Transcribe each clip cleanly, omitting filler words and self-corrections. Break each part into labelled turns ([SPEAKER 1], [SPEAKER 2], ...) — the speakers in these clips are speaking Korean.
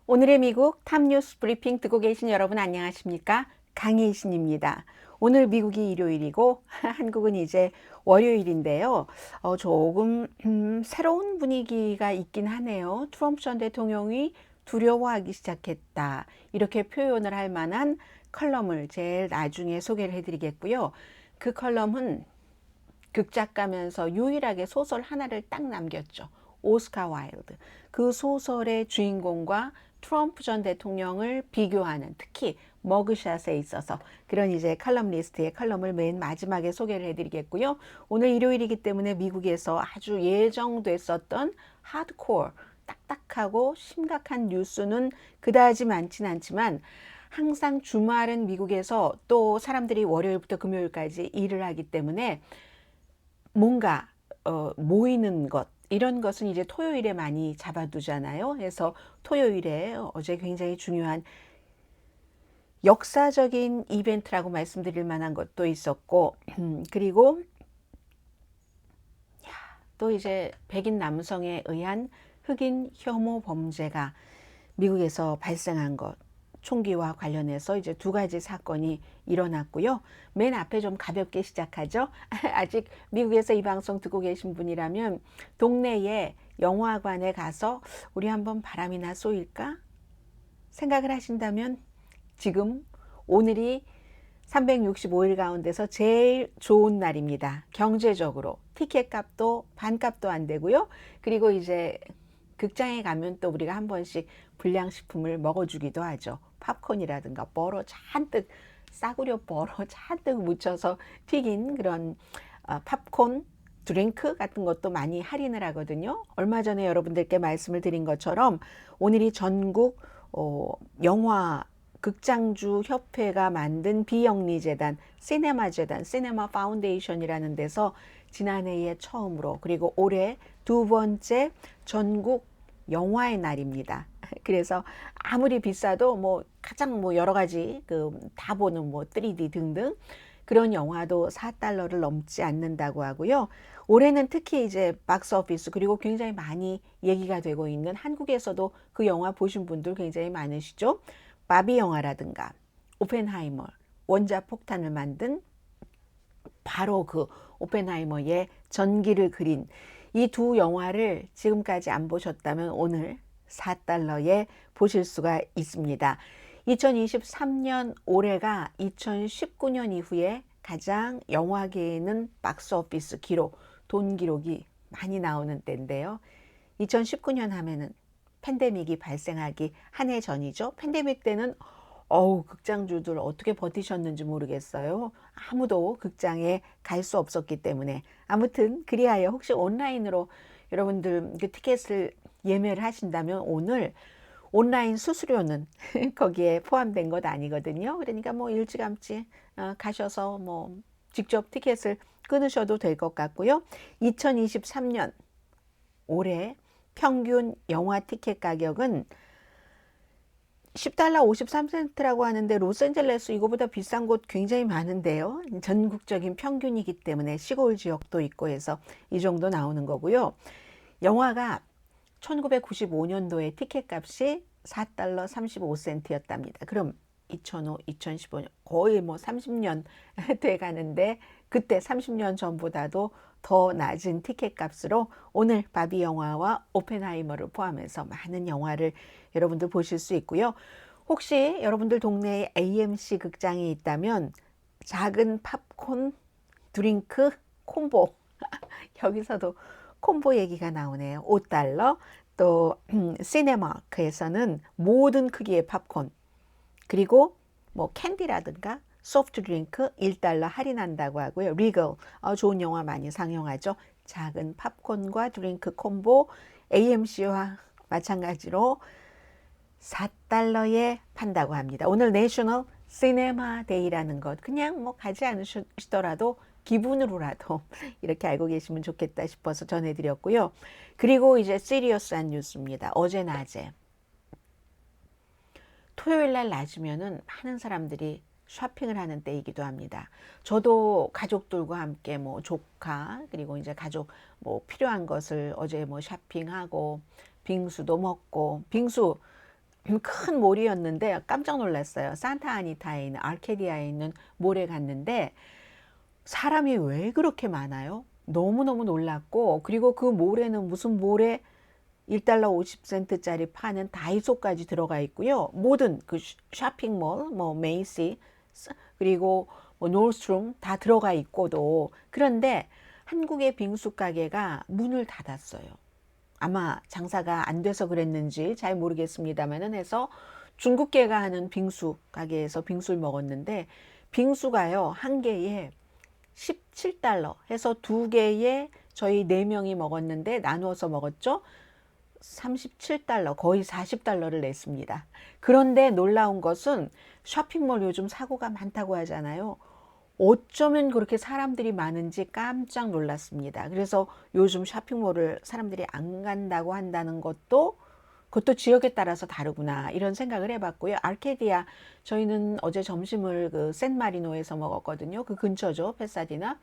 [SPEAKER 1] 오늘의 미국 탑뉴스 브리핑 듣고 계신 여러분 안녕하십니까? 강혜신입니다. 오늘 미국이 일요일이고 한국은 이제 월요일인데요. 조금 새로운 분위기가 있긴 하네요. 트럼프 전 대통령이 두려워하기 시작했다. 이렇게 표현을 할 만한 컬럼을 제일 나중에 소개를 해드리겠고요. 그 컬럼은 극작가면서 유일하게 소설 하나를 딱 남겼죠. 오스카 와일드. 그 소설의 주인공과 트럼프 전 대통령을 비교하는, 특히 머그샷에 있어서 그런 이제 칼럼리스트의 칼럼을 맨 마지막에 소개를 해드리겠고요. 오늘 일요일이기 때문에 미국에서 아주 예정됐었던 하드코어, 딱딱하고 심각한 뉴스는 그다지 많진 않지만 항상 주말은 미국에서 또 사람들이 월요일부터 금요일까지 일을 하기 때문에 뭔가 모이는 것 이런 것은 이제 토요일에 많이 잡아두잖아요. 그래서 토요일에 어제 굉장히 중요한 역사적인 이벤트라고 말씀드릴 만한 것도 있었고 그리고 또 이제 백인 남성에 의한 흑인 혐오 범죄가 미국에서 발생한 것, 총기와 관련해서 이제 두 가지 사건이 일어났고요. 맨 앞에 좀 가볍게 시작하죠. 아직 미국에서 이 방송 듣고 계신 분이라면 동네에 영화관에 가서 우리 한번 바람이나 쏘일까 생각을 하신다면 지금 오늘이 365일 가운데서 제일 좋은 날입니다. 경제적으로 티켓 값도 반값도 안 되고요. 그리고 이제 극장에 가면 또 우리가 한 번씩 불량식품을 먹어주기도 하죠. 팝콘이라든가 버러 잔뜩 싸구려 버러 잔뜩 묻혀서 튀긴 그런 팝콘 드링크 같은 것도 많이 할인을 하거든요. 얼마 전에 여러분들께 말씀을 드린 것처럼 오늘이 전국 영화 극장주 협회가 만든 비영리 재단 시네마 재단 시네마 파운데이션이라는 데서 지난해에 처음으로 그리고 올해 두 번째 전국 영화의 날입니다. 그래서 아무리 비싸도 뭐 가장 뭐 여러 가지 그 다 보는 뭐 3D 등등 그런 영화도 4달러를 넘지 않는다고 하고요. 올해는 특히 이제 박스오피스 그리고 굉장히 많이 얘기가 되고 있는 한국에서도 그 영화 보신 분들 굉장히 많으시죠. 바비 영화라든가 오펜하이머 원자 폭탄을 만든 바로 그 오펜하이머의 전기를 그린 이 두 영화를 지금까지 안 보셨다면 오늘 4달러에 보실 수가 있습니다. 2023년 올해가 2019년 이후에 가장 영화계에는 박스오피스 기록, 돈 기록이 많이 나오는 때인데요. 2019년 하면은 팬데믹이 발생하기 한 해 전이죠. 팬데믹 때는 극장주들 어떻게 버티셨는지 모르겠어요. 아무도 극장에 갈 수 없었기 때문에. 아무튼 그리하여 혹시 온라인으로 여러분들 그 티켓을 예매를 하신다면 오늘 온라인 수수료는 거기에 포함된 것 아니거든요. 그러니까 뭐 일찌감치 가셔서 뭐 직접 티켓을 끊으셔도 될 것 같고요. 2023년 올해 평균 영화 티켓 가격은 10달러 53센트라고 하는데 로스앤젤레스 이거보다 비싼 곳 굉장히 많은데요. 전국적인 평균이기 때문에 시골 지역도 있고 해서 이 정도 나오는 거고요. 영화가 1995년도에 티켓 값이 4달러 35센트였답니다. 그럼 2005, 2015년 거의 뭐 30년 돼 가는데 그때 30년 전보다도 더 낮은 티켓 값으로 오늘 바비 영화와 오펜하이머를 포함해서 많은 영화를 여러분들 보실 수 있고요. 혹시 여러분들 동네에 AMC 극장이 있다면 작은 팝콘 드링크 콤보 여기서도 콤보 얘기가 나오네요. 5달러 또 시네마크에서는 모든 크기의 팝콘 그리고 뭐 캔디라든가 소프트 드링크 1달러 할인한다고 하고요. 리걸 좋은 영화 많이 상영하죠. 작은 팝콘과 드링크 콤보 AMC와 마찬가지로 4달러에 판다고 합니다. 오늘 내셔널 시네마 데이라는 것 그냥 뭐 가지 않으시더라도 기분으로라도 이렇게 알고 계시면 좋겠다 싶어서 전해드렸고요. 그리고 이제 시리어스한 뉴스입니다. 어제 낮에 토요일 날 낮이면은 많은 사람들이 쇼핑을 하는 때이기도 합니다. 저도 가족들과 함께 뭐 조카 그리고 이제 가족 뭐 필요한 것을 어제 뭐 쇼핑하고 빙수도 먹고 빙수 큰 몰이었는데 깜짝 놀랐어요. 산타 아니타에 있는 아르케디아에 있는 몰에 갔는데 사람이 왜 그렇게 많아요? 너무너무 놀랐고, 그리고 그 몰에는 무슨 몰에 1달러 50센트짜리 파는 다이소까지 들어가 있고요. 모든 그 쇼핑몰, 뭐 메이시, 그리고 뭐 노스트롬 다 들어가 있고도, 그런데 한국의 빙수 가게가 문을 닫았어요. 아마 장사가 안 돼서 그랬는지 잘 모르겠습니다만은 해서 중국계가 하는 빙수 가게에서 빙수를 먹었는데, 빙수가요 한 개에 17달러 해서 두 개에 저희 네 명이 먹었는데 나누어서 먹었죠. 37달러, 거의 40달러를 냈습니다. 그런데 놀라운 것은 쇼핑몰 요즘 사고가 많다고 하잖아요. 어쩌면 그렇게 사람들이 많은지 깜짝 놀랐습니다. 그래서 요즘 쇼핑몰을 사람들이 안 간다고 한다는 것도, 그것도 지역에 따라서 다르구나 이런 생각을 해봤고요. 아르케디아, 저희는 어제 점심을 그 샌마리노에서 먹었거든요. 그 근처죠, 페사디나.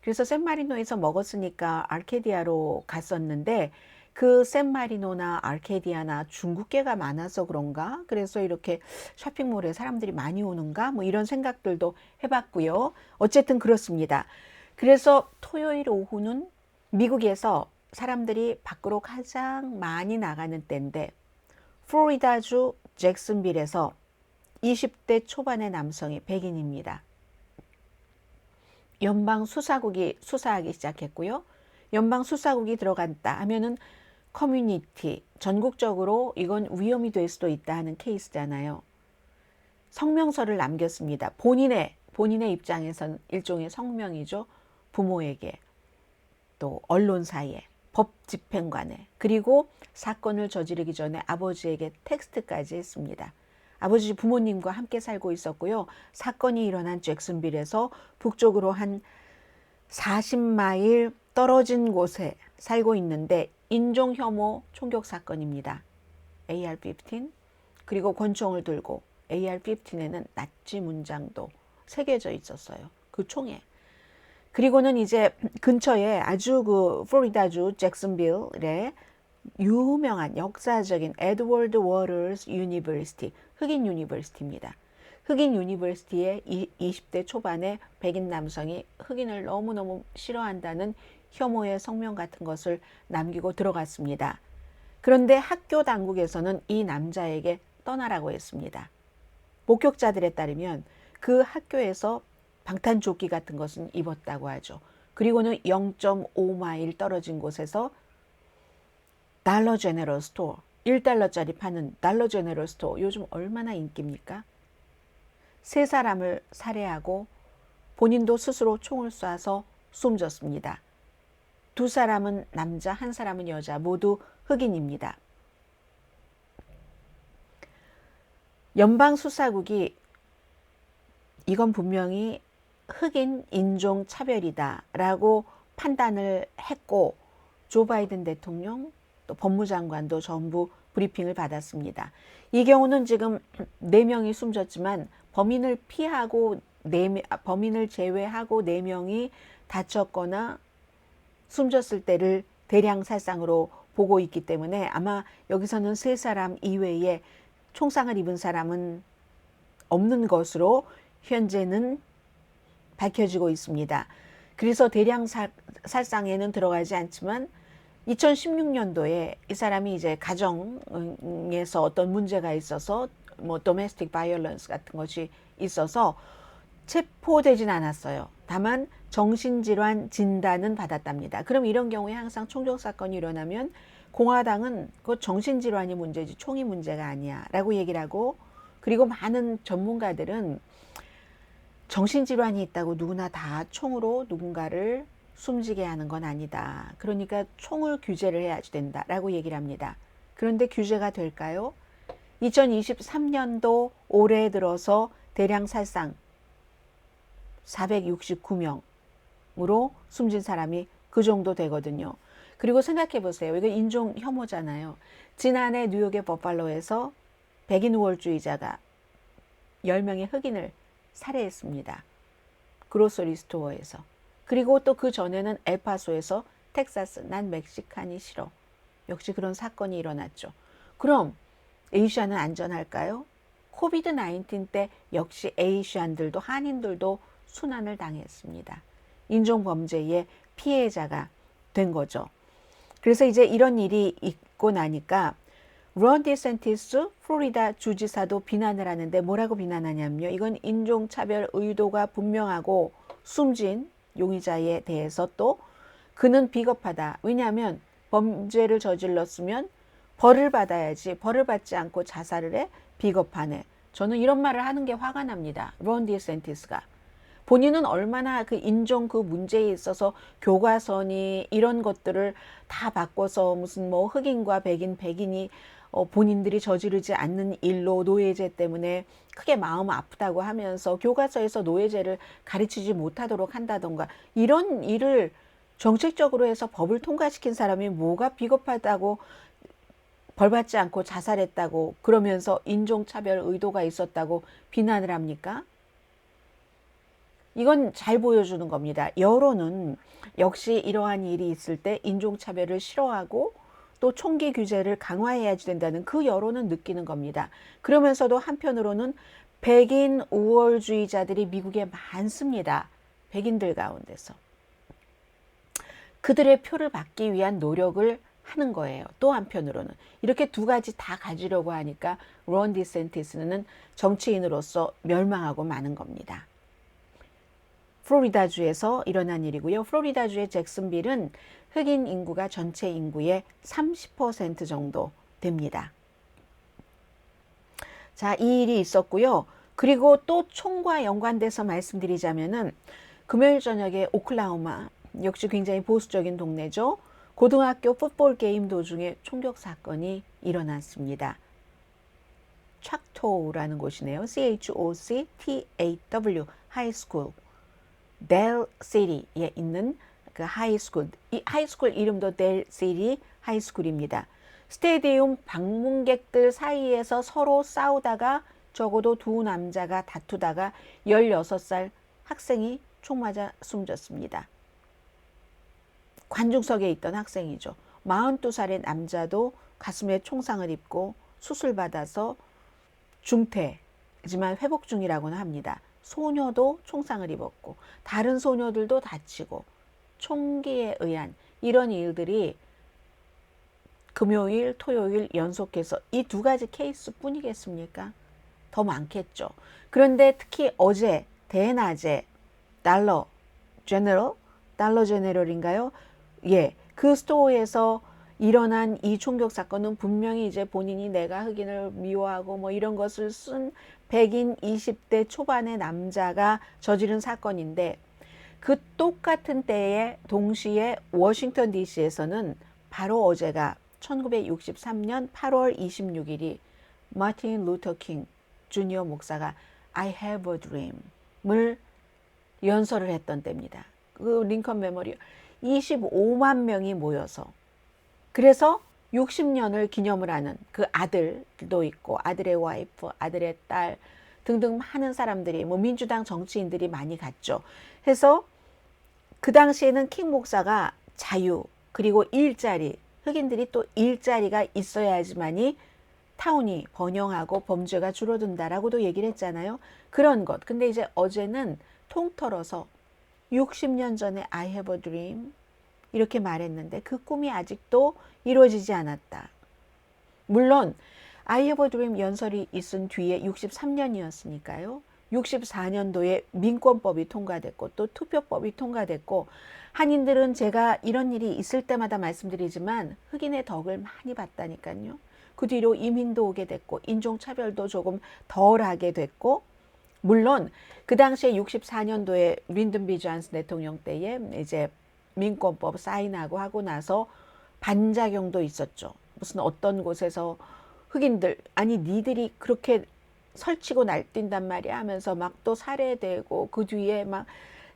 [SPEAKER 1] 그래서 샌마리노에서 먹었으니까 아르케디아로 갔었는데, 그 샌마리노나 아르케디아나 중국계가 많아서 그런가? 그래서 이렇게 쇼핑몰에 사람들이 많이 오는가? 뭐 이런 생각들도 해봤고요. 어쨌든 그렇습니다. 그래서 토요일 오후는 미국에서 사람들이 밖으로 가장 많이 나가는 때인데, 플로리다주 잭슨빌에서 20대 초반의 남성이 백인입니다. 연방 수사국이 수사하기 시작했고요. 연방 수사국이 들어간다 하면은 커뮤니티, 전국적으로 이건 위험이 될 수도 있다 하는 케이스잖아요. 성명서를 남겼습니다. 본인의 입장에서는 일종의 성명이죠. 부모에게, 또 언론사에, 법 집행관에, 그리고 사건을 저지르기 전에 아버지에게 텍스트까지 했습니다. 아버지 부모님과 함께 살고 있었고요. 사건이 일어난 잭슨빌에서 북쪽으로 한 40마일 떨어진 곳에 살고 있는데 인종 혐오 총격 사건입니다. AR-15, 그리고 권총을 들고 AR-15에는 나치 문장도 새겨져 있었어요. 그 총에. 그리고는 이제 근처에 아주 그 플로리다주 잭슨빌에 유명한 역사적인 에드워드 워터스 유니버시티, 흑인 유니버시티입니다. 흑인 유니버시티에 20대 초반의 백인 남성이 흑인을 너무너무 싫어한다는 혐오의 성명 같은 것을 남기고 들어갔습니다. 그런데 학교 당국에서는 이 남자에게 떠나라고 했습니다. 목격자들에 따르면 그 학교에서 방탄조끼 같은 것은 입었다고 하죠. 그리고는 0.5마일 떨어진 곳에서 달러 제너럴 스토어, 1달러짜리 파는 달러 제너럴 스토어, 요즘 얼마나 인기입니까? 세 사람을 살해하고 본인도 스스로 총을 쏴서 숨졌습니다. 두 사람은 남자, 한 사람은 여자, 모두 흑인입니다. 연방수사국이 이건 분명히 흑인 인종 차별이다라고 판단을 했고, 조 바이든 대통령 또 법무장관도 전부 브리핑을 받았습니다. 이 경우는 지금 4명이 숨졌지만 범인을 피하고 범인을 제외하고 4명이 다쳤거나 숨졌을 때를 대량 살상으로 보고 있기 때문에 아마 여기서는 3사람 이외에 총상을 입은 사람은 없는 것으로 현재는 밝혀지고 있습니다. 그래서 대량 살상에는 들어가지 않지만 2016년도에 이 사람이 이제 가정에서 어떤 문제가 있어서 뭐 domestic violence 같은 것이 있어서 체포되진 않았어요. 다만 정신질환 진단은 받았답니다. 그럼 이런 경우에 항상 총격 사건이 일어나면 공화당은 그 정신질환이 문제지 총이 문제가 아니야 라고 얘기를 하고, 그리고 많은 전문가들은 정신질환이 있다고 누구나 다 총으로 누군가를 숨지게 하는 건 아니다. 그러니까 총을 규제를 해야 된다라고 얘기를 합니다. 그런데 규제가 될까요? 2023년도 올해 들어서 대량 살상 469명으로 숨진 사람이 그 정도 되거든요. 그리고 생각해 보세요. 이거 인종 혐오잖아요. 지난해 뉴욕의 버팔로에서 백인 우월주의자가 10명의 흑인을 살해했습니다. 그로서리 스토어에서. 그리고 또 그 전에는 엘파소에서 텍사스 난 멕시칸이 싫어. 역시 그런 사건이 일어났죠. 그럼 에이시안은 안전할까요? 코비드 19 때 역시 에이시안들도 한인들도 순환을 당했습니다. 인종범죄의 피해자가 된 거죠. 그래서 이제 이런 일이 있고 나니까 론 디센티스 플로리다 주지사도 비난을 하는데 뭐라고 비난하냐면요. 이건 인종차별 의도가 분명하고 숨진 용의자에 대해서 또 그는 비겁하다. 왜냐하면 범죄를 저질렀으면 벌을 받아야지 벌을 받지 않고 자살을 해? 비겁하네. 저는 이런 말을 하는 게 화가 납니다. 론 디센티스가. 본인은 얼마나 그 인종 그 문제에 있어서 교과서니 이런 것들을 다 바꿔서 무슨 뭐 흑인과 백인이 본인들이 저지르지 않는 일로 노예제 때문에 크게 마음 아프다고 하면서 교과서에서 노예제를 가르치지 못하도록 한다던가 이런 일을 정책적으로 해서 법을 통과시킨 사람이 뭐가 비겁하다고 벌받지 않고 자살했다고 그러면서 인종차별 의도가 있었다고 비난을 합니까? 이건 잘 보여주는 겁니다. 여론은 역시 이러한 일이 있을 때 인종차별을 싫어하고 또 총기 규제를 강화해야 된다는 그 여론은 느끼는 겁니다. 그러면서도 한편으로는 백인 우월주의자들이 미국에 많습니다. 백인들 가운데서. 그들의 표를 받기 위한 노력을 하는 거예요. 또 한편으로는 이렇게 두 가지 다 가지려고 하니까 론 디센티스는 정치인으로서 멸망하고 마는 겁니다. 플로리다주에서 일어난 일이고요. 플로리다주의 잭슨빌은 흑인 인구가 전체 인구의 30% 정도 됩니다. 자, 이 일이 있었고요. 그리고 또 총과 연관돼서 말씀드리자면은 금요일 저녁에 오클라호마, 역시 굉장히 보수적인 동네죠. 고등학교 풋볼 게임 도중에 총격 사건이 일어났습니다. 척토우라는 곳이네요. CHOCTAW 하이스쿨. 델 시티에 있는 그 하이스쿨, 이 하이스쿨 이름도 델 시티 하이스쿨입니다. 스테디움 방문객들 사이에서 서로 싸우다가 적어도 두 남자가 다투다가 16살 학생이 총 맞아 숨졌습니다. 관중석에 있던 학생이죠. 42살의 남자도 가슴에 총상을 입고 수술받아서 중태지만 회복 중이라고는 합니다. 소녀도 총상을 입었고 다른 소녀들도 다치고 총기에 의한 이런 일들이 금요일, 토요일 연속해서 이 두 가지 케이스 뿐이겠습니까? 더 많겠죠. 그런데 특히 어제 대낮에 달러 제너럴인가요? 예, 그 스토어에서 일어난 이 총격 사건은 분명히 이제 본인이 내가 흑인을 미워하고 뭐 이런 것을 쓴 백인 20대 초반의 남자가 저지른 사건인데 그 똑같은 때에 동시에 워싱턴 DC에서는 바로 어제가 1963년 8월 26일이 마틴 루터 킹 주니어 목사가 I have a dream을 연설을 했던 때입니다. 그 링컨 메모리얼 25만 명이 모여서 그래서 60년을 기념을 하는 그 아들도 있고 아들의 와이프, 아들의 딸 등등 많은 사람들이 뭐 민주당 정치인들이 많이 갔죠. 해서 그 당시에는 킹 목사가 자유 그리고 일자리 흑인들이 또 일자리가 있어야지만이 타운이 번영하고 범죄가 줄어든다라고도 얘기를 했잖아요. 그런 것. 근데 이제 어제는 통틀어서 60년 전에 I have a dream 이렇게 말했는데 그 꿈이 아직도 이루어지지 않았다. 물론 I have a dream 연설이 있은 뒤에 63년이었으니까요. 64년도에 민권법이 통과됐고 또 투표법이 통과됐고 한인들은 제가 이런 일이 있을 때마다 말씀드리지만 흑인의 덕을 많이 봤다니까요. 그 뒤로 이민도 오게 됐고 인종차별도 조금 덜하게 됐고 물론 그 당시에 64년도에 린든 B 존슨 대통령 때에 이제 민권법 사인하고 하고 나서 반작용도 있었죠. 무슨 어떤 곳에서 흑인들 아니 니들이 그렇게 설치고 날뛴단 말이야 하면서 막 또 살해되고 그 뒤에 막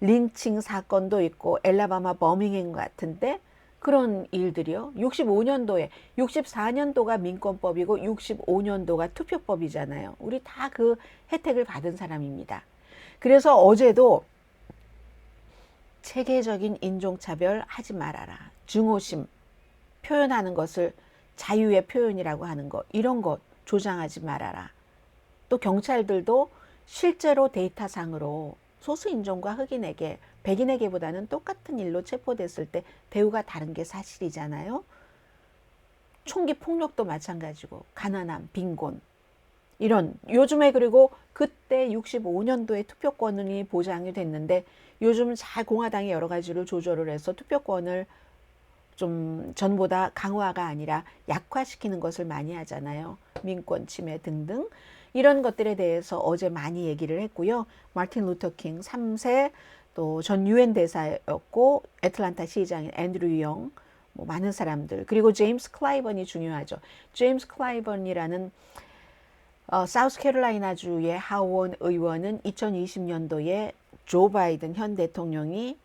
[SPEAKER 1] 린칭 사건도 있고 엘라바마 버밍햄 같은데 그런 일들이요. 64년도가 민권법이고 65년도가 투표법이잖아요. 우리 다 그 혜택을 받은 사람입니다. 그래서 어제도 체계적인 인종차별 하지 말아라. 증오심 표현하는 것을 자유의 표현이라고 하는 것 이런 것 조장하지 말아라. 또 경찰들도 실제로 데이터상으로 소수인종과 흑인에게, 백인에게보다는 똑같은 일로 체포됐을 때 대우가 다른 게 사실이잖아요. 총기 폭력도 마찬가지고 가난함, 빈곤 이런 요즘에, 그리고 그때 65년도에 투표권이 보장이 됐는데 요즘 잘 공화당이 여러 가지로 조절을 해서 투표권을 좀 전보다 강화가 아니라 약화시키는 것을 많이 하잖아요. 민권 침해 등등 이런 것들에 대해서 어제 많이 얘기를 했고요. 마틴 루터 킹 3세, 또 전 유엔 대사였고 애틀란타 시장인 앤드류 영, 뭐 많은 사람들, 그리고 제임스 클라이번이 중요하죠. 제임스 클라이번이라는 사우스캐롤라이나주의 하원 의원은 2020년도에 조 바이든 현 대통령이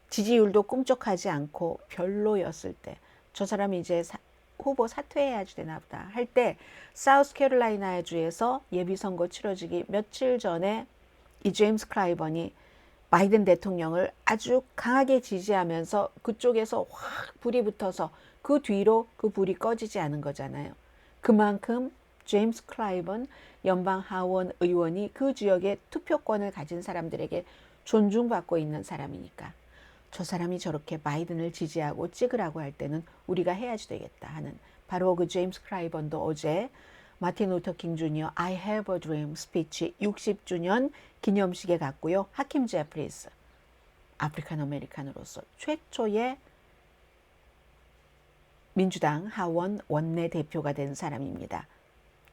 [SPEAKER 1] 지지율도 꿈쩍하지 않고 별로였을 때, 저 사람이 이제 후보 사퇴해야지 되나 보다 할 때, 사우스캐롤라이나주에서 예비선거 치러지기 며칠 전에 이 제임스 클라이번이 바이든 대통령을 아주 강하게 지지하면서 그쪽에서 확 불이 붙어서 그 뒤로 그 불이 꺼지지 않은 거잖아요. 그만큼 제임스 클라이번 연방 하원 의원이 그 지역의 투표권을 가진 사람들에게 존중받고 있는 사람이니까 저 사람이 저렇게 바이든을 지지하고 찍으라고 할 때는 우리가 해야지 되겠다 하는, 바로 그 제임스 클라이번도 어제 마틴 루터 킹 주니어 I have a dream 스피치 60주년 기념식에 갔고요. 하킴 제프리스, 아프리칸 아메리칸으로서 최초의 민주당 하원 원내대표가 된 사람입니다.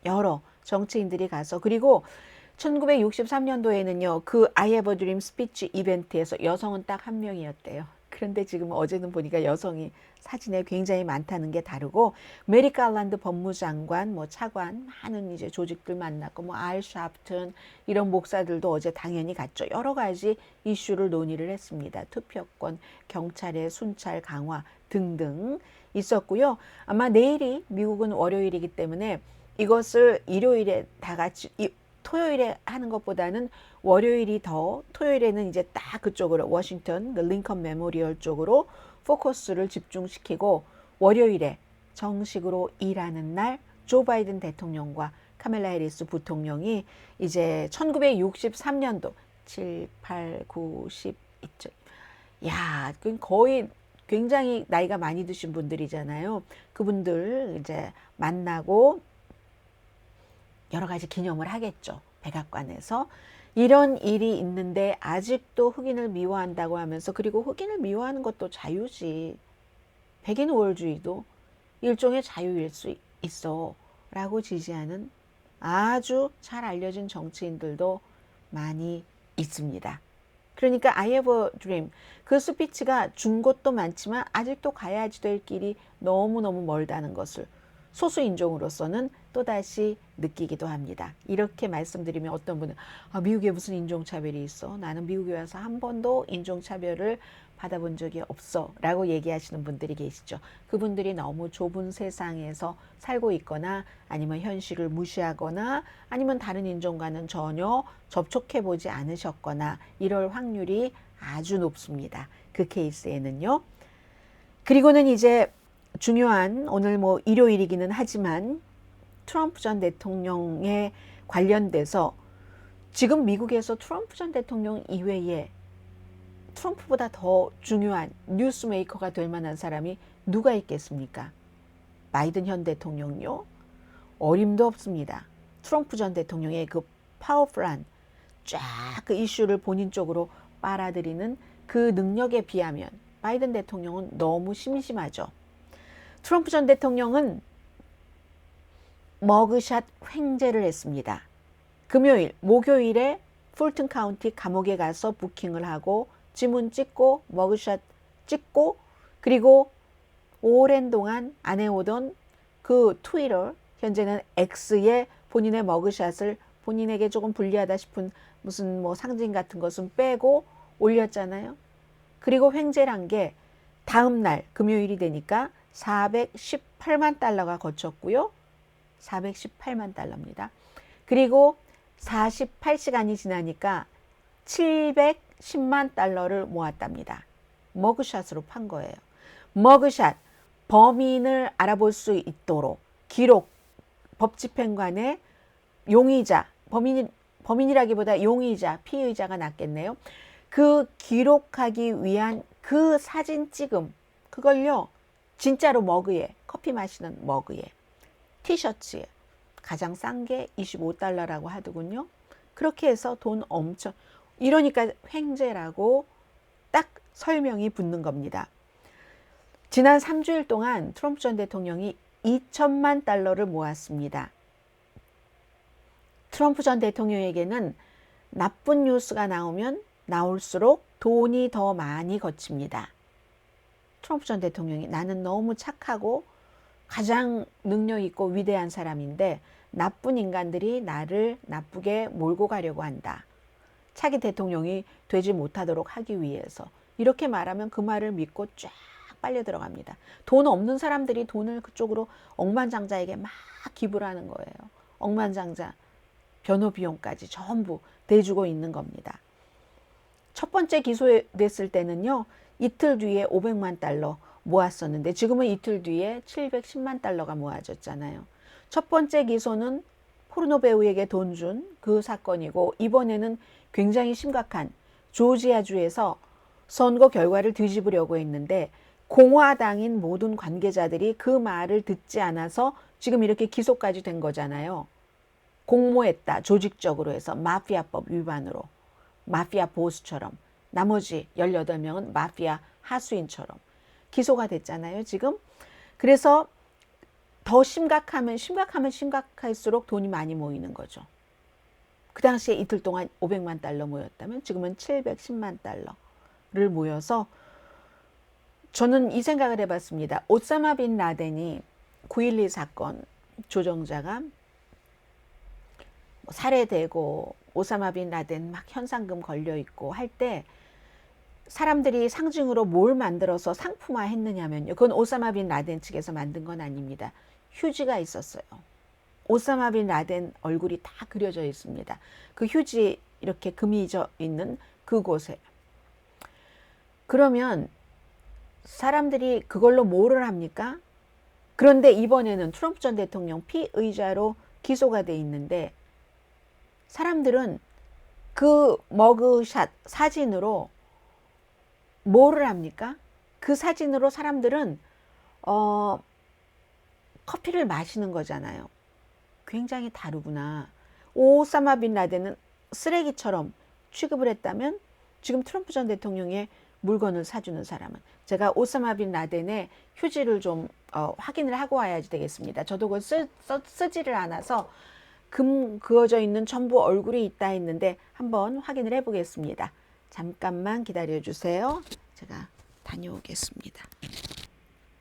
[SPEAKER 1] 여러 정치인들이 가서, 그리고 1963년도에는요, 그 I have a dream 스피치 이벤트에서 여성은 딱 한 명이었대요. 그런데 지금 어제는 보니까 여성이 사진에 굉장히 많다는 게 다르고, 메리 갈란드 법무장관, 뭐 차관, 많은 이제 조직들 만났고, 뭐 알 샤프튼 이런 목사들도 어제 당연히 갔죠. 여러 가지 이슈를 논의를 했습니다. 투표권, 경찰의 순찰 강화 등등 있었고요. 아마 내일이, 미국은 월요일이기 때문에 이것을 일요일에 다 같이, 토요일에 하는 것보다는 월요일이 더, 토요일에는 이제 딱 그쪽으로 워싱턴 그 링컨 메모리얼 쪽으로 포커스를 집중시키고, 월요일에 정식으로 일하는 날 조 바이든 대통령과 카멜라 해리스 부통령이 이제 1963년도 7, 8, 9, 10, 2점. 야, 거의 굉장히 나이가 많이 드신 분들이잖아요. 그분들 이제 만나고 여러 가지 기념을 하겠죠. 백악관에서. 이런 일이 있는데 아직도 흑인을 미워한다고 하면서, 그리고 흑인을 미워하는 것도 자유지. 백인 우월주의도 일종의 자유일 수 있어 라고 지지하는 아주 잘 알려진 정치인들도 많이 있습니다. 그러니까 I have a dream, 그 스피치가 준 것도 많지만 아직도 가야지 될 길이 너무너무 멀다는 것을 소수인종으로서는 또다시 느끼기도 합니다. 이렇게 말씀드리면 어떤 분은 미국에 무슨 인종차별이 있어? 나는 미국에 와서 한 번도 인종차별을 받아본 적이 없어 라고 얘기하시는 분들이 계시죠. 그분들이 너무 좁은 세상에서 살고 있거나, 아니면 현실을 무시하거나, 아니면 다른 인종과는 전혀 접촉해보지 않으셨거나, 이럴 확률이 아주 높습니다. 그 케이스에는요. 그리고는 이제 중요한, 오늘 뭐 일요일이기는 하지만 트럼프 전 대통령에 관련돼서 지금 미국에서 트럼프 전 대통령 이외에 트럼프보다 더 중요한 뉴스메이커가 될 만한 사람이 누가 있겠습니까? 바이든 현 대통령요? 어림도 없습니다. 트럼프 전 대통령의 그 파워풀한 쫙 그 이슈를 본인 쪽으로 빨아들이는 그 능력에 비하면 바이든 대통령은 너무 심심하죠. 트럼프 전 대통령은 머그샷 횡재를 했습니다. 금요일, 목요일에 풀튼 카운티 감옥에 가서 부킹을 하고 지문 찍고 머그샷 찍고, 그리고 오랜 동안 안 해오던 그 트위터, 현재는 X에 본인의 머그샷을 본인에게 조금 불리하다 싶은 무슨 뭐 상징 같은 것은 빼고 올렸잖아요. 그리고 횡재란 게 다음 날 금요일이 되니까 418만 달러가 거쳤고요. 418만 달러입니다. 그리고 48시간이 지나니까 710만 달러를 모았답니다. 머그샷으로 판 거예요. 머그샷, 범인을 알아볼 수 있도록 기록, 법집행관의 용의자, 범인이라기보다 용의자, 피의자가 낫겠네요. 그 기록하기 위한 그 사진 찍음, 그걸요 진짜로 머그에, 커피 마시는 머그에, 티셔츠에, 가장 싼 게 25달러라고 하더군요. 그렇게 해서 돈 엄청, 이러니까 횡재라고 딱 설명이 붙는 겁니다. 지난 3주일 동안 트럼프 전 대통령이 2천만 달러를 모았습니다. 트럼프 전 대통령에게는 나쁜 뉴스가 나오면 나올수록 돈이 더 많이 거칩니다. 트럼프 전 대통령이 나는 너무 착하고 가장 능력 있고 위대한 사람인데 나쁜 인간들이 나를 나쁘게 몰고 가려고 한다. 차기 대통령이 되지 못하도록 하기 위해서. 이렇게 말하면 그 말을 믿고 쫙 빨려 들어갑니다. 돈 없는 사람들이 돈을 그쪽으로 억만장자에게 막 기부를 하는 거예요. 억만장자, 변호 비용까지 전부 대주고 있는 겁니다. 첫 번째 기소됐을 때는요, 이틀 뒤에 500만 달러 모았었는데 지금은 이틀 뒤에 710만 달러가 모아졌잖아요. 첫 번째 기소는 포르노 배우에게 돈 준 그 사건이고, 이번에는 굉장히 심각한 조지아주에서 선거 결과를 뒤집으려고 했는데 공화당인 모든 관계자들이 그 말을 듣지 않아서 지금 이렇게 기소까지 된 거잖아요. 공모했다, 조직적으로 해서 마피아법 위반으로, 마피아 보스처럼. 나머지 18명은 마피아 하수인처럼 기소가 됐잖아요, 지금. 그래서 더 심각하면 심각할수록 돈이 많이 모이는 거죠. 그 당시에 이틀 동안 500만 달러 모였다면 지금은 710만 달러를 모여서, 저는 이 생각을 해봤습니다. 오사마 빈 라덴이 9.12 사건 조정자가 살해되고 오사마 빈 라덴 막 현상금 걸려있고 할 때 사람들이 상징으로 뭘 만들어서 상품화 했느냐면요, 그건 오사마 빈 라덴 측에서 만든 건 아닙니다. 휴지가 있었어요. 오사마 빈 라덴 얼굴이 다 그려져 있습니다. 그 휴지 이렇게 금이져 있는 그곳에. 그러면 사람들이 그걸로 뭐를 합니까? 그런데 이번에는 트럼프 전 대통령 피의자로 기소가 돼 있는데 사람들은 그 머그샷 사진으로 뭐를 합니까? 그 사진으로 사람들은 커피를 마시는 거잖아요. 굉장히 다르구나. 오사마 빈 라덴은 쓰레기처럼 취급을 했다면 지금 트럼프 전 대통령의 물건을 사주는 사람은, 제가 오사마 빈 라덴의 휴지를 좀 확인을 하고 와야지 되겠습니다. 저도 그걸 쓰지를 않아서 금 그어져 있는 전부 얼굴이 있다 했는데 한번 확인을 해 보겠습니다. 잠깐만 기다려 주세요. 제가 다녀오겠습니다.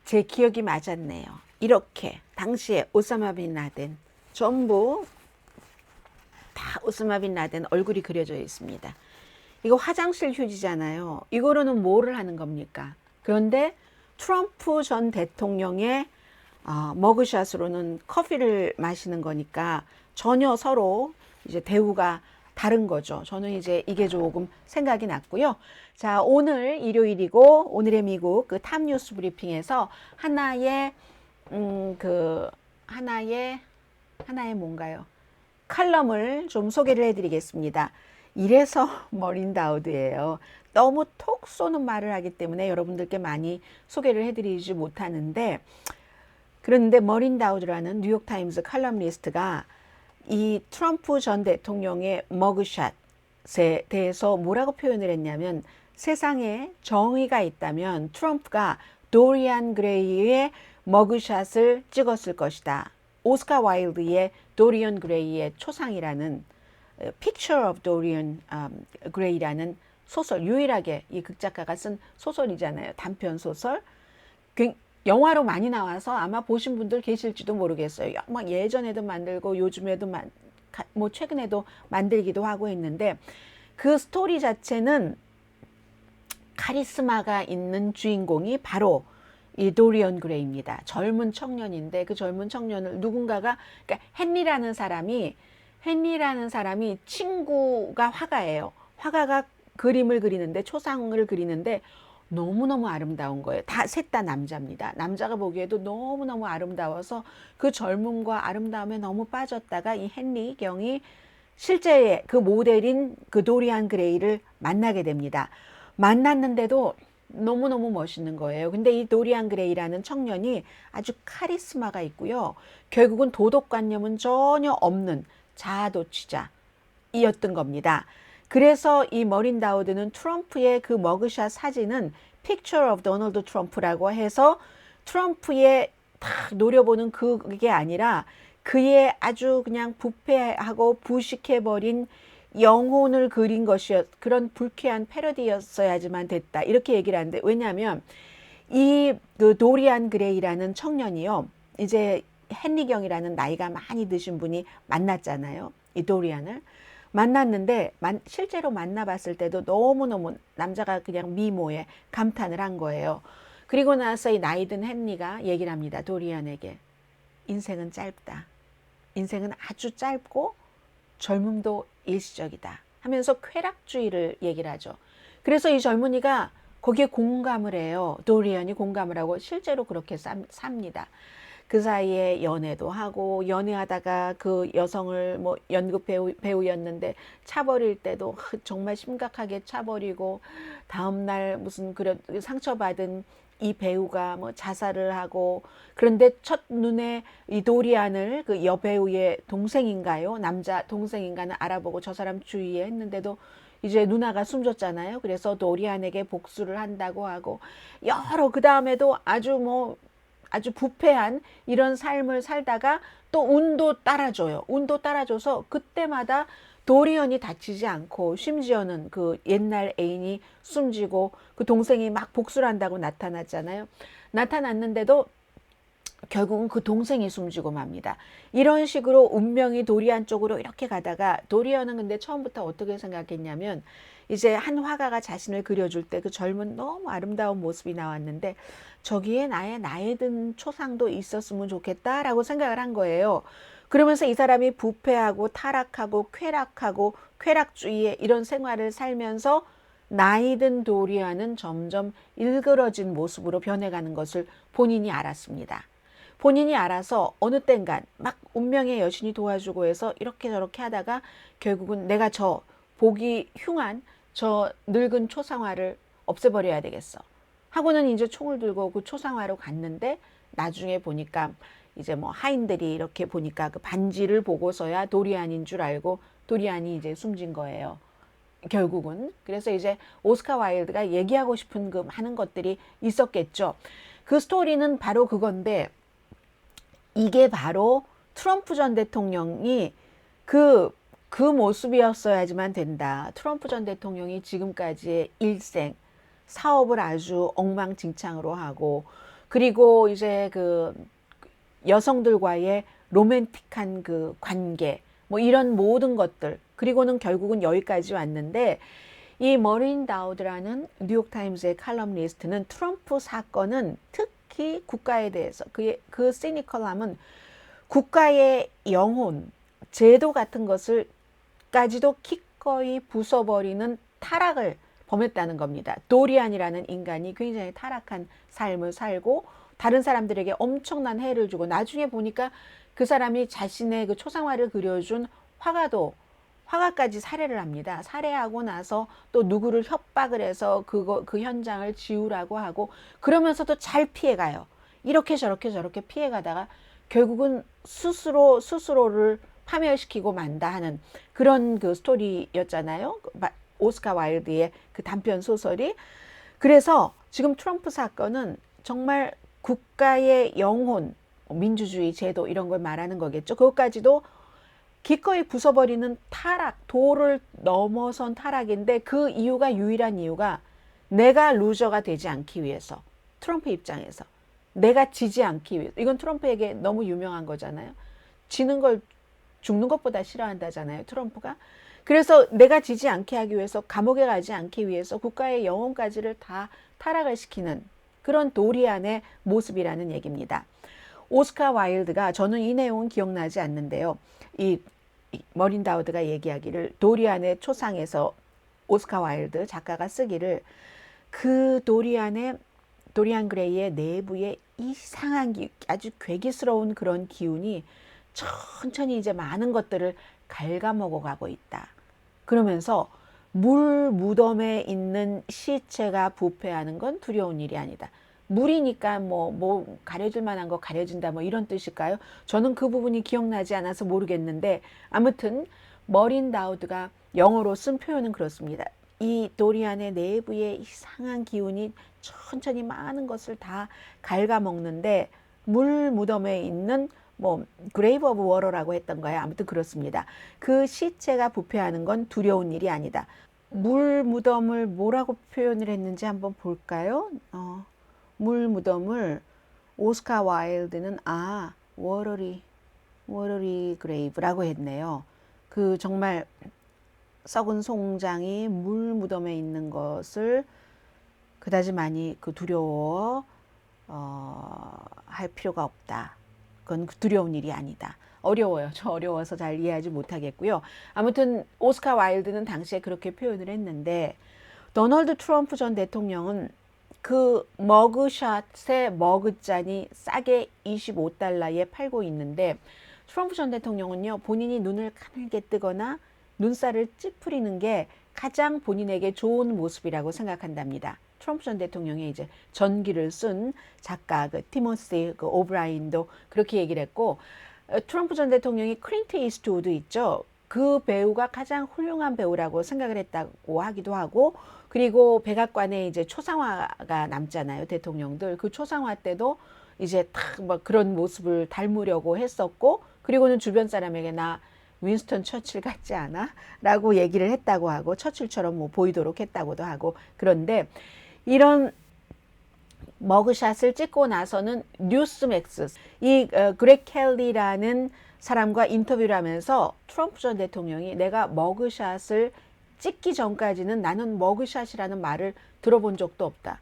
[SPEAKER 1] 제 기억이 맞았네요. 이렇게 당시에 오사마 빈 라덴 전부 다 오사마 빈 라덴 얼굴이 그려져 있습니다. 이거 화장실 휴지잖아요. 이거로는 뭐를 하는 겁니까? 그런데 트럼프 전 대통령의 머그샷으로는 커피를 마시는 거니까 전혀 서로 이제 대우가 다른 거죠. 저는 이제 이게 조금 생각이 났고요. 자, 오늘 일요일이고 오늘의 미국 그 탑뉴스 브리핑에서 하나의 하나의 뭔가요? 칼럼을 좀 소개를 해드리겠습니다. 이래서 머린 다우드예요. 너무 톡 쏘는 말을 하기 때문에 여러분들께 많이 소개를 해드리지 못하는데, 그런데 머린 다우드라는 뉴욕타임스 칼럼니스트가 이 트럼프 전 대통령의 머그샷에 대해서 뭐라고 표현을 했냐면, 세상에 정의가 있다면 트럼프가 도리안 그레이의 머그샷을 찍었을 것이다. 오스카 와일드의 도리안 그레이의 초상이라는 Picture of Dorian Gray라는 소설, 유일하게 이 극작가가 쓴 소설이잖아요. 단편 소설. 영화로 많이 나와서 아마 보신 분들 계실지도 모르겠어요. 막 예전에도 만들고 요즘에도 뭐 최근에도 만들기도 하고 했는데, 그 스토리 자체는 카리스마가 있는 주인공이 바로 이 도리언 그레이입니다. 젊은 청년인데 그 젊은 청년을 누군가가, 그러니까 헨리라는 사람이 친구가 화가예요. 화가가 그림을 그리는데, 초상을 그리는데 너무너무 아름다운 거예요. 다 셋 다 남자입니다. 남자가 보기에도 너무너무 아름다워서 그 젊음과 아름다움에 너무 빠졌다가 이 헨리 경이 실제 그 모델인 그 도리안 그레이를 만나게 됩니다. 만났는데도 너무너무 멋있는 거예요. 근데 이 도리안 그레이라는 청년이 아주 카리스마가 있고요. 결국은 도덕관념은 전혀 없는 자아도취자이었던 겁니다. 그래서 이 머린 다우드는 트럼프의 그 머그샷 사진은 Picture of Donald Trump라고 해서 트럼프의 딱 노려보는 그게 아니라 그의 아주 그냥 부패하고 부식해버린 영혼을 그린 것이었, 그런 불쾌한 패러디였어야지만 됐다. 이렇게 얘기를 하는데, 왜냐하면 이 그 도리안 그레이라는 청년이요, 이제 헨리 경이라는 나이가 많이 드신 분이 만났잖아요. 이 도리안을. 만났는데 실제로 만나봤을 때도 너무너무 남자가 그냥 미모에 감탄을 한 거예요. 그리고 나서 이 나이 든 헨리가 얘기를 합니다. 도리안에게. 인생은 짧다. 인생은 아주 짧고 젊음도 일시적이다 하면서 쾌락주의를 얘기를 하죠. 그래서 이 젊은이가 거기에 공감을 해요. 도리안이 공감을 하고 실제로 그렇게 삽니다. 그 사이에 연애도 하고, 연애하다가 그 여성을 뭐 연극 배우였는데 차버릴 때도 정말 심각하게 차버리고, 다음날 무슨 그런 상처받은 이 배우가 뭐 자살을 하고, 그런데 첫눈에 이 도리안을 그 여배우의 동생인가요? 남자 동생인가는 알아보고 저 사람 주의해 했는데도 이제 누나가 숨졌잖아요. 그래서 도리안에게 복수를 한다고 하고, 여러 그 다음에도 아주 부패한 이런 삶을 살다가 또 운도 따라줘요. 운도 따라줘서 그때마다 도리언이 다치지 않고, 심지어는 그 옛날 애인이 숨지고 그 동생이 막 복수를 한다고 나타났잖아요. 나타났는데도 결국은 그 동생이 숨지고 맙니다. 이런 식으로 운명이 도리안 쪽으로 이렇게 가다가, 도리안은 근데 처음부터 어떻게 생각했냐면, 이제 한 화가가 자신을 그려줄 때 그 젊은 너무 아름다운 모습이 나왔는데 저기에 나의 나이 든 초상도 있었으면 좋겠다라고 생각을 한 거예요. 그러면서 이 사람이 부패하고 타락하고 쾌락하고 쾌락주의의 이런 생활을 살면서 나이 든 도리안은 점점 일그러진 모습으로 변해가는 것을 본인이 알았습니다. 본인이 알아서 어느 땐간 막 운명의 여신이 도와주고 해서 이렇게 저렇게 하다가 결국은 내가 저 보기 흉한 저 늙은 초상화를 없애버려야 되겠어 하고는 이제 총을 들고 그 초상화로 갔는데, 나중에 보니까 이제 뭐 하인들이 이렇게 보니까 그 반지를 보고서야 도리안인 줄 알고 도리안이 이제 숨진 거예요. 결국은. 그래서 이제 오스카 와일드가 얘기하고 싶은 그 많은 것들이 있었겠죠. 그 스토리는 바로 그건데, 이게 바로 트럼프 전 대통령이 그 모습이었어야지만 된다. 트럼프 전 대통령이 지금까지의 일생, 사업을 아주 엉망진창으로 하고, 그리고 이제 그 여성들과의 로맨틱한 그 관계, 뭐 이런 모든 것들, 그리고는 결국은 여기까지 왔는데, 이 머린 다우드라는 뉴욕타임즈의 칼럼니스트는 트럼프 사건은 특히 국가에 대해서, 그 시니컬함은 국가의 영혼, 제도 같은 것을 까지도 기꺼이 부숴버리는 타락을 범했다는 겁니다. 도리안이라는 인간이 굉장히 타락한 삶을 살고 다른 사람들에게 엄청난 해를 주고, 나중에 보니까 그 사람이 자신의 그 초상화를 그려준 화가까지 살해를 합니다. 살해하고 나서 또 누구를 협박을 해서 그 현장을 지우라고 하고, 그러면서도 잘 피해가요. 이렇게 저렇게 피해가다가 결국은 스스로를 파멸시키고 만다 하는 그런 그 스토리였잖아요. 오스카 와일드의 그 단편 소설이. 그래서 지금 트럼프 사건은 정말 국가의 영혼, 민주주의 제도 이런 걸 말하는 거겠죠. 그것까지도 기꺼이 부숴버리는 타락, 도를 넘어선 타락인데, 그 이유가, 유일한 이유가 내가 루저가 되지 않기 위해서, 트럼프 입장에서 내가 지지 않기 위해서. 이건 트럼프에게 너무 유명한 거잖아요. 지는 걸 죽는 것보다 싫어한다잖아요, 트럼프가. 그래서 내가 지지 않게 하기 위해서, 감옥에 가지 않기 위해서 국가의 영혼까지를 다 타락을 시키는 그런 도리안의 모습이라는 얘기입니다. 오스카 와일드가, 저는 이 내용은 기억나지 않는데요, 이 머린 다우드가 얘기하기를, 도리안의 초상에서 오스카 와일드 작가가 쓰기를, 그 도리안 그레이의 내부에 이상한 아주 괴기스러운 그런 기운이 천천히 이제 많은 것들을 갉아먹어 가고 있다. 그러면서 물 무덤에 있는 시체가 부패하는 건 두려운 일이 아니다. 물이니까 뭐 가려질 만한 거 가려진다 뭐 이런 뜻일까요? 저는 그 부분이 기억나지 않아서 모르겠는데 아무튼 머린 다우드가 영어로 쓴 표현은 그렇습니다. 이 도리안의 내부에 이상한 기운이 천천히 많은 것을 다 갉아먹는데 물 무덤에 있는 뭐 그레이브 오브 워러라고 했던 거예요. 아무튼 그렇습니다. 그 시체가 부패하는 건 두려운 일이 아니다. 물 무덤을 뭐라고 표현을 했는지 한번 볼까요? 물 무덤을 오스카 와일드는 워러리 그레이브라고 했네요. 그 정말 썩은 송장이 물 무덤에 있는 것을 그다지 많이 두려워 할 필요가 없다. 그건 두려운 일이 아니다. 어려워요. 저 어려워서 잘 이해하지 못하겠고요. 아무튼 오스카 와일드는 당시에 그렇게 표현을 했는데 도널드 트럼프 전 대통령은 그 머그샷의 머그잔이 싸게 $25에 팔고 있는데 트럼프 전 대통령은요, 본인이 눈을 가늘게 뜨거나 눈살을 찌푸리는 게 가장 본인에게 좋은 모습이라고 생각한답니다. 트럼프 전 대통령이 이제 전기를 쓴 작가 티모시 오브라인도 그렇게 얘기를 했고, 트럼프 전 대통령이 클린트 이스트우드 있죠. 그 배우가 가장 훌륭한 배우라고 생각을 했다고 하기도 하고, 그리고 백악관에 이제 초상화가 남잖아요, 대통령들. 그 초상화 때도 이제 탁 뭐 그런 모습을 닮으려고 했었고, 그리고는 주변 사람에게 나 윈스턴 처칠 같지 않아? 라고 얘기를 했다고 하고, 처칠처럼 뭐 보이도록 했다고도 하고, 그런데 이런 머그샷을 찍고 나서는 뉴스맥스, 그렉 켈리라는 사람과 인터뷰를 하면서 트럼프 전 대통령이 내가 머그샷을 찍기 전까지는 나는 머그샷이라는 말을 들어본 적도 없다.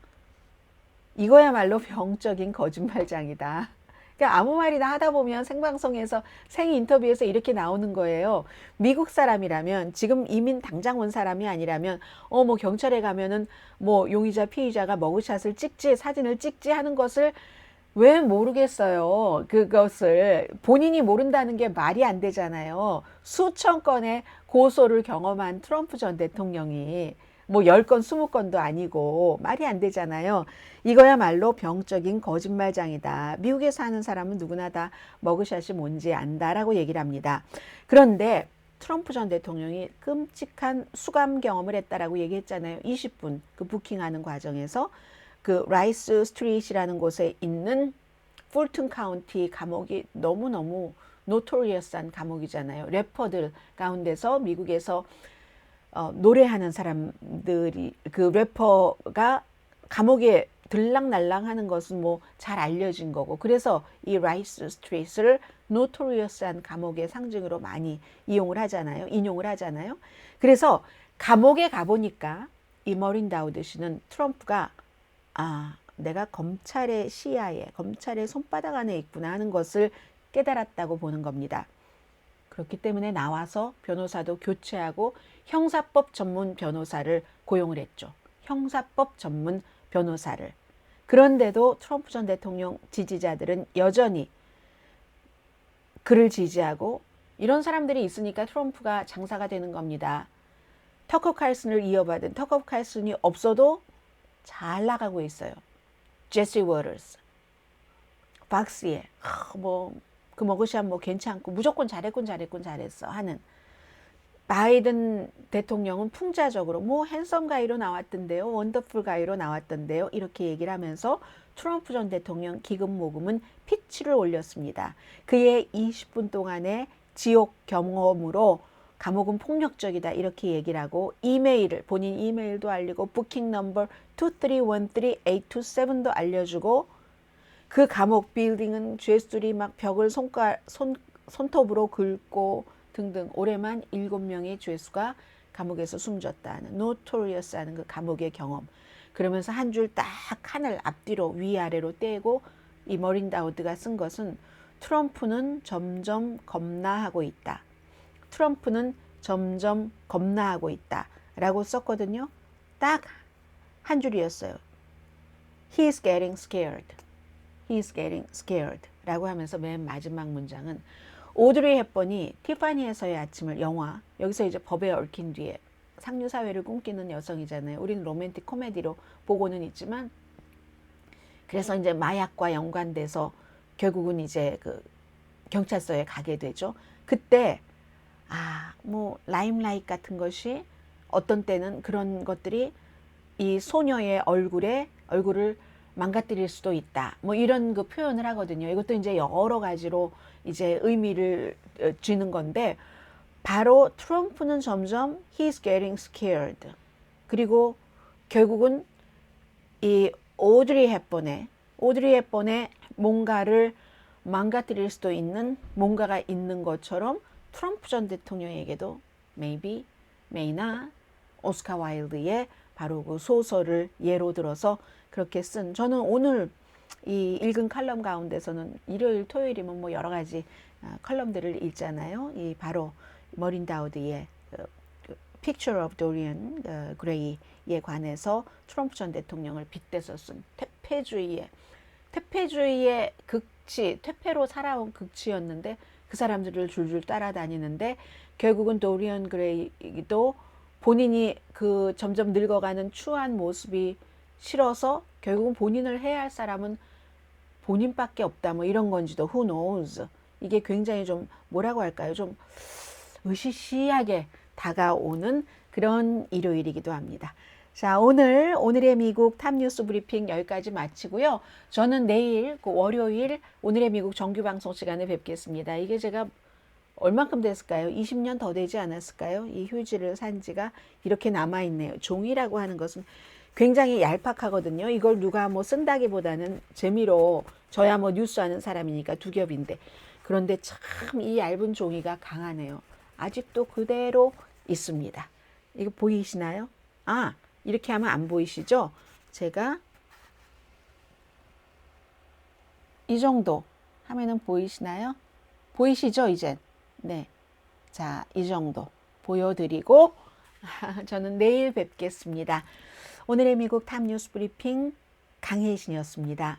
[SPEAKER 1] 이거야말로 병적인 거짓말장이다. 그러니까 아무 말이나 하다 보면 생방송에서 생인터뷰에서 이렇게 나오는 거예요. 미국 사람이라면 지금 이민 당장 온 사람이 아니라면 뭐 경찰에 가면은 뭐 용의자 피의자가 머그샷을 찍지 사진을 찍지 하는 것을 왜 모르겠어요. 그것을 본인이 모른다는 게 말이 안 되잖아요. 수천 건의 고소를 경험한 트럼프 전 대통령이 뭐 10건, 20건도 아니고 말이 안 되잖아요. 이거야말로 병적인 거짓말장이다. 미국에 사는 사람은 누구나 다 머그샷이 뭔지 안다라고 얘기를 합니다. 그런데 트럼프 전 대통령이 끔찍한 수감 경험을 했다라고 얘기했잖아요. 20분 그 부킹하는 과정에서 그 라이스 스트리트라는 곳에 있는 풀튼 카운티 감옥이 너무너무 노토리어스한 감옥이잖아요. 래퍼들 가운데서 미국에서 노래하는 사람들이 그 래퍼가 감옥에 들락날락하는 것은 뭐 잘 알려진 거고, 그래서 이 라이스 스트리트를 노토리어스한 감옥의 상징으로 많이 인용을 하잖아요. 그래서 감옥에 가보니까 이 머린 다우드 씨는 트럼프가 내가 검찰의 시야에, 검찰의 손바닥 안에 있구나 하는 것을 깨달았다고 보는 겁니다. 그렇기 때문에 나와서 변호사도 교체하고 형사법 전문 변호사를 고용을 했죠. 형사법 전문 변호사를. 그런데도 트럼프 전 대통령 지지자들은 여전히 그를 지지하고, 이런 사람들이 있으니까 트럼프가 장사가 되는 겁니다. 터커 칼슨을 이어받은, 터커 칼슨이 없어도 잘 나가고 있어요. 제시 워터스, 박스에 그 머그샷 괜찮고 무조건 잘했어 하는 바이든 대통령은 풍자적으로 핸섬 가이로 나왔던데요, 원더풀 가이로 나왔던데요, 이렇게 얘기를 하면서 트럼프 전 대통령 기금 모금은 피치를 올렸습니다. 그의 20분 동안의 지옥 경험으로 감옥은 폭력적이다 이렇게 얘기를 하고, 본인 이메일도 알리고 부킹 넘버 2313827도 알려주고, 그 감옥 빌딩은 죄수들이 막 벽을 손톱으로 긁고 등등, 올해만 7명의 죄수가 감옥에서 숨졌다는, 노토리어스 하는 그 감옥의 경험. 그러면서 한 줄 딱 칸을 앞뒤로 위아래로 떼고 이 머린 다우드가 쓴 것은 트럼프는 점점 겁나하고 있다. 트럼프는 점점 겁나하고 있다 라고 썼거든요. 딱 한 줄이었어요. He's getting scared. He's getting scared. 라고 하면서 맨 마지막 문장은 오드리 헵번이 티파니에서의 아침을 영화, 여기서 이제 법에 얽힌 뒤에 상류사회를 꿈꾸는 여성이잖아요. 우리는 로맨틱 코미디로 보고는 있지만, 그래서 이제 마약과 연관돼서 결국은 이제 그 경찰서에 가게 되죠. 그때 뭐 라임라이트 같은 것이 어떤 때는 그런 것들이 이 소녀의 얼굴을 망가뜨릴 수도 있다. 뭐 이런 그 표현을 하거든요. 이것도 이제 여러 가지로 이제 의미를 쥐는 건데, 바로 트럼프는 점점 he's getting scared. 그리고 결국은 이 오드리 헵번의 뭔가를 망가뜨릴 수도 있는 뭔가가 있는 것처럼 트럼프 전 대통령에게도 maybe, may나 오스카 와일드의 바로 그 소설을 예로 들어서 그렇게 쓴, 저는 오늘 이 읽은 칼럼 가운데서는 일요일, 토요일이면 뭐 여러 가지 컬럼들을 읽잖아요. 이 바로 머린 다우드의 Picture of Dorian Gray에 관해서 트럼프 전 대통령을 빗대서 쓴 퇴폐주의의 극치, 퇴폐로 살아온 극치였는데 그 사람들을 줄줄 따라다니는데 결국은 도리언 그레이도 본인이 그 점점 늙어가는 추한 모습이 싫어서 결국은 본인을 해야 할 사람은 본인밖에 없다, 뭐 이런 건지도 who knows. 이게 굉장히 좀 뭐라고 할까요? 좀 으시시하게 다가오는 그런 일요일이기도 합니다. 자, 오늘의 미국 탑뉴스 브리핑 여기까지 마치고요. 저는 내일 그 월요일 오늘의 미국 정규 방송 시간에 뵙겠습니다. 이게 제가 얼만큼 됐을까요? 20년 더 되지 않았을까요? 이 휴지를 산 지가 이렇게 남아있네요. 종이라고 하는 것은 굉장히 얄팍하거든요. 이걸 누가 뭐 쓴다기보다는 재미로, 저야 뭐 뉴스 하는 사람이니까 두 겹인데, 그런데 참 이 얇은 종이가 강하네요. 아직도 그대로 있습니다. 이거 보이시나요? 이렇게 하면 안 보이시죠? 제가 이 정도 하면은 보이시나요? 보이시죠, 이젠? 네. 자, 이 정도 보여드리고 저는 내일 뵙겠습니다. 오늘의 미국 탑뉴스 브리핑 강혜신이었습니다.